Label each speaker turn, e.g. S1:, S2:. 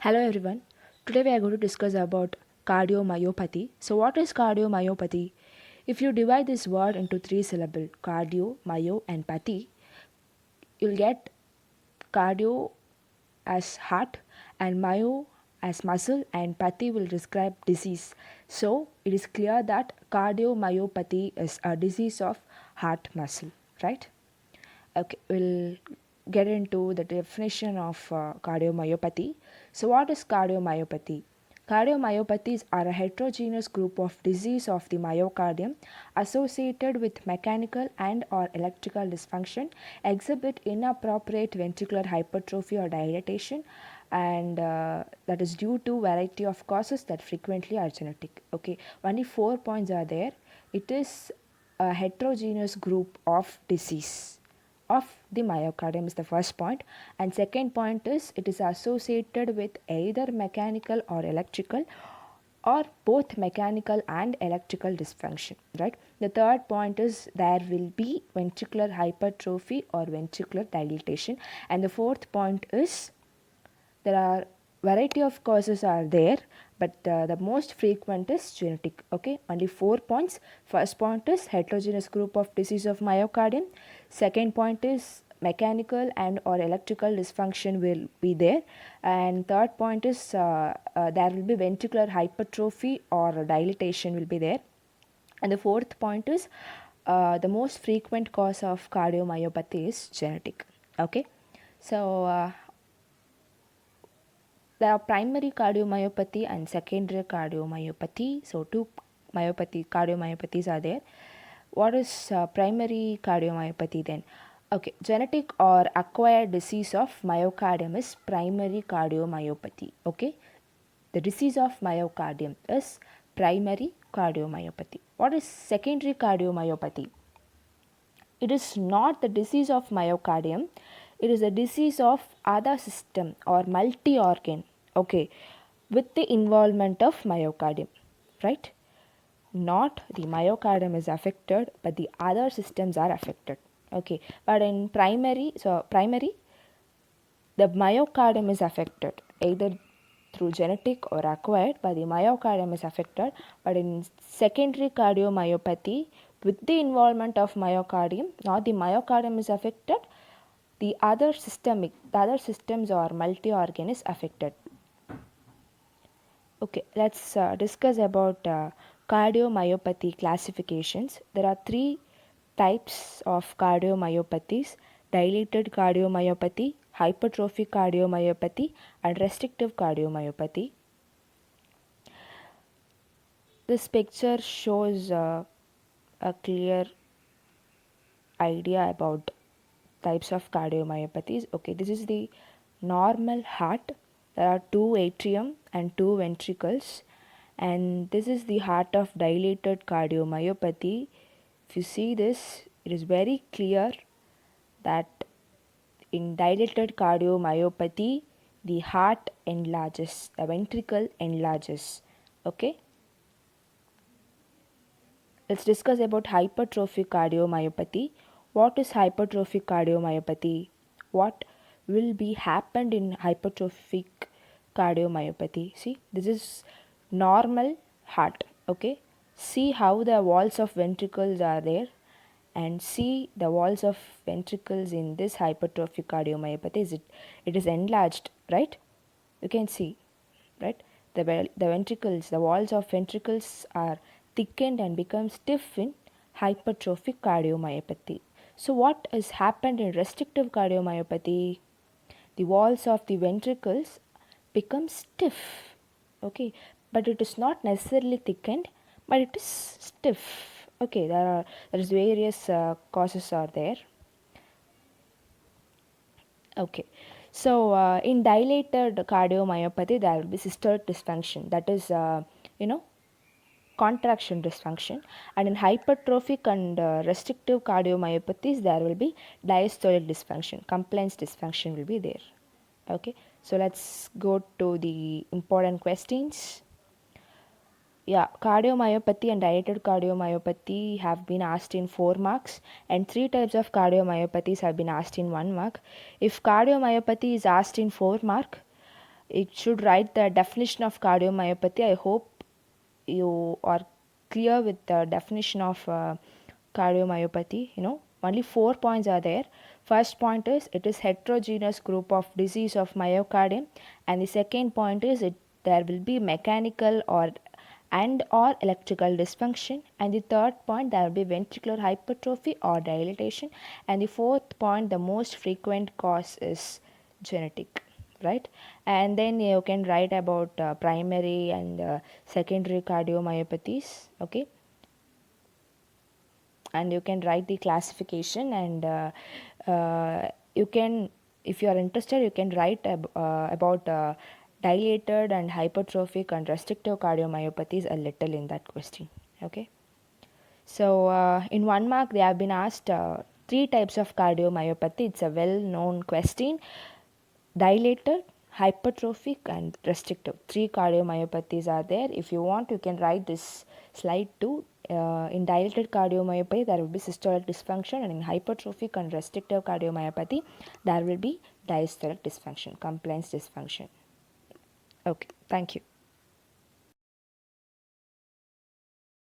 S1: Hello everyone. Today we are going to discuss about cardiomyopathy. So what is cardiomyopathy? If you divide this word into three syllables, cardio, myo and pathy, you'll get cardio as heart and myo as muscle and pathy will describe disease. So it is clear that cardiomyopathy is a disease of heart muscle, right? Okay, we'll get into the definition of cardiomyopathy. So, what is cardiomyopathy? Cardiomyopathies are a heterogeneous group of disease of the myocardium associated with mechanical and or electrical dysfunction, exhibit inappropriate ventricular hypertrophy or dilatation, and that is due to variety of causes that frequently are genetic. Okay, only 4 points are there. It is a heterogeneous group of disease of the myocardium is the first point, and second point is it is associated with either mechanical or electrical or both mechanical and electrical dysfunction, right? The third point is there will be ventricular hypertrophy or ventricular dilatation, and the fourth point is there are variety of causes are there, but the most frequent is genetic. Okay, only 4 points. First point is heterogeneous group of disease of myocardium. Second point is mechanical and or electrical dysfunction will be there, and third point is there will be ventricular hypertrophy or dilatation will be there, and the fourth point is the most frequent cause of cardiomyopathy is genetic. Okay, so there are primary cardiomyopathy and secondary cardiomyopathy. So, two cardiomyopathies are there. What is primary cardiomyopathy then? Okay, genetic or acquired disease of myocardium is primary cardiomyopathy. Okay, the disease of myocardium is primary cardiomyopathy. What is secondary cardiomyopathy? It is not the disease of myocardium, it is a disease of other system or multi organ, okay, with the involvement of myocardium, right? Not the myocardium is affected, but the other systems are affected, okay. But in primary, the myocardium is affected either through genetic or acquired, but the myocardium is affected. But in secondary cardiomyopathy, with the involvement of myocardium, not the myocardium is affected, the other systems or multi-organ is affected. Okay, let's discuss about cardiomyopathy classifications. There are three types of cardiomyopathies: dilated cardiomyopathy, hypertrophic cardiomyopathy, and restrictive cardiomyopathy. This picture shows a clear idea about types of cardiomyopathies. Okay, this is the normal heart. There are two atrium and two ventricles, and this is the heart of dilated cardiomyopathy. If you see this, it is very clear that in dilated cardiomyopathy, the heart enlarges, the ventricle enlarges. Okay. Let's discuss about hypertrophic cardiomyopathy. What is hypertrophic cardiomyopathy? What will be happened in hypertrophic cardiomyopathy? See, this is normal heart. Okay, see how the walls of ventricles are there, and see the walls of ventricles in this hypertrophic cardiomyopathy. It is enlarged, right? You can see, right? The ventricles, the walls of ventricles are thickened and become stiff in hypertrophic cardiomyopathy. So what has happened in restrictive cardiomyopathy? The walls of the ventricles become stiff, okay, but it is not necessarily thickened, but it is stiff. Okay, there is various causes are there. Okay, so in dilated cardiomyopathy, there will be systolic dysfunction, that is, contraction dysfunction, and in hypertrophic and restrictive cardiomyopathies, there will be diastolic dysfunction, compliance dysfunction will be there. Okay, so let's go to the important questions. Yeah, cardiomyopathy and dilated cardiomyopathy have been asked in 4 marks, and 3 types of cardiomyopathies have been asked in 1 mark. If cardiomyopathy is asked in 4 mark, it should write the definition of cardiomyopathy. I hope you are clear with the definition of cardiomyopathy. Only 4 points are there. First point is it is heterogeneous group of disease of myocardium, and the second point is there will be mechanical or electrical dysfunction, and the third point there will be ventricular hypertrophy or dilatation, and the fourth point the most frequent cause is genetic, right? And then you can write about primary and secondary cardiomyopathies, okay? And you can write the classification, and you can, if you are interested, you can write about dilated and hypertrophic and restrictive cardiomyopathies a little in that question, okay? So in 1 mark they have been asked three types of cardiomyopathy. It's a well known question. Dilated, hypertrophic and restrictive, three cardiomyopathies are there. If you want, you can write this slide too. In dilated cardiomyopathy there will be systolic dysfunction, and in hypertrophic and restrictive cardiomyopathy there will be diastolic dysfunction, compliance dysfunction. Okay, thank you.